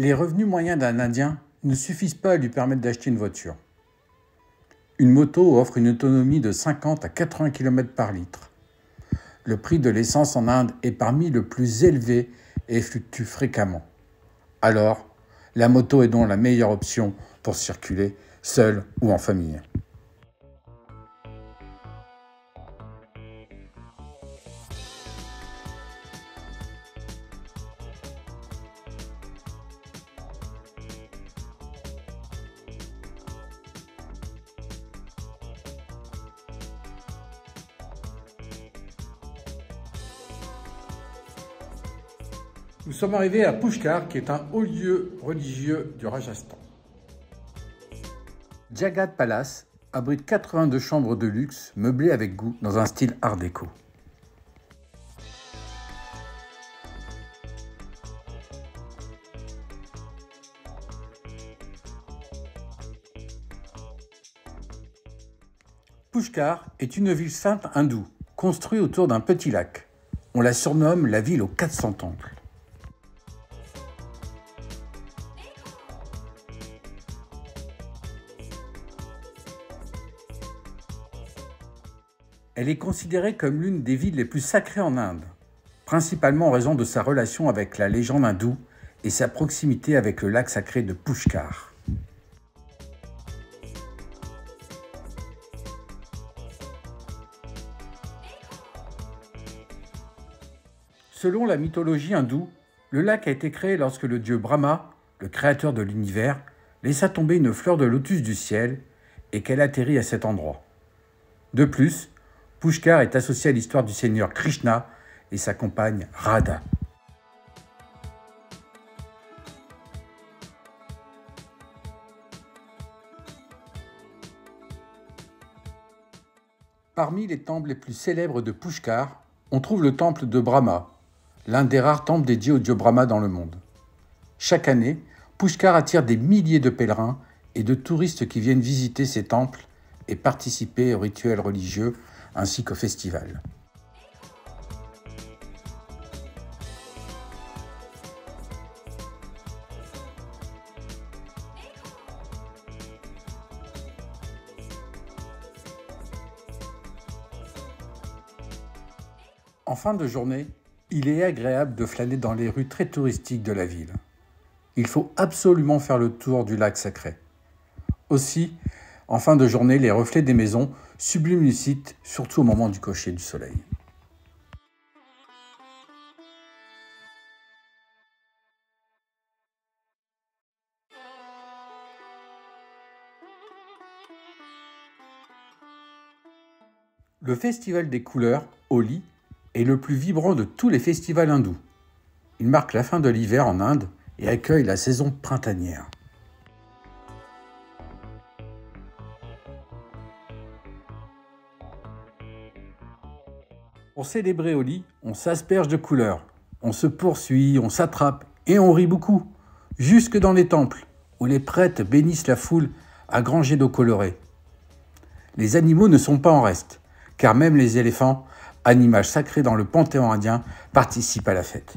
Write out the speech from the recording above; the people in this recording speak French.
Les revenus moyens d'un Indien ne suffisent pas à lui permettre d'acheter une voiture. Une moto offre une autonomie de 50 à 80 km par litre. Le prix de l'essence en Inde est parmi le plus élevé et fluctue fréquemment. Alors, la moto est donc la meilleure option pour circuler, seul ou en famille. Nous sommes arrivés à Pushkar, qui est un haut lieu religieux du Rajasthan. Jagat Palace abrite 82 chambres de luxe meublées avec goût dans un style art déco. Pushkar est une ville sainte hindoue, construite autour d'un petit lac. On la surnomme la ville aux 400 temples. Elle est considérée comme l'une des villes les plus sacrées en Inde, principalement en raison de sa relation avec la légende hindoue et sa proximité avec le lac sacré de Pushkar. Selon la mythologie hindoue, le lac a été créé lorsque le dieu Brahma, le créateur de l'univers, laissa tomber une fleur de lotus du ciel et qu'elle atterrit à cet endroit. De plus, Pushkar est associé à l'histoire du seigneur Krishna et sa compagne Radha. Parmi les temples les plus célèbres de Pushkar, on trouve le temple de Brahma, l'un des rares temples dédiés au dieu Brahma dans le monde. Chaque année, Pushkar attire des milliers de pèlerins et de touristes qui viennent visiter ces temples et participer aux rituels religieux ainsi qu'au festival. En fin de journée, il est agréable de flâner dans les rues très touristiques de la ville. Il faut absolument faire le tour du lac sacré. Aussi, en fin de journée, les reflets des maisons subliment le site, surtout au moment du coucher du soleil. Le festival des couleurs, Holi, est le plus vibrant de tous les festivals hindous. Il marque la fin de l'hiver en Inde et accueille la saison printanière. Pour célébrer Holi, on s'asperge de couleurs, on se poursuit, on s'attrape et on rit beaucoup, jusque dans les temples, où les prêtres bénissent la foule à grands jets d'eau colorée. Les animaux ne sont pas en reste, car même les éléphants, animal sacré dans le panthéon indien, participent à la fête.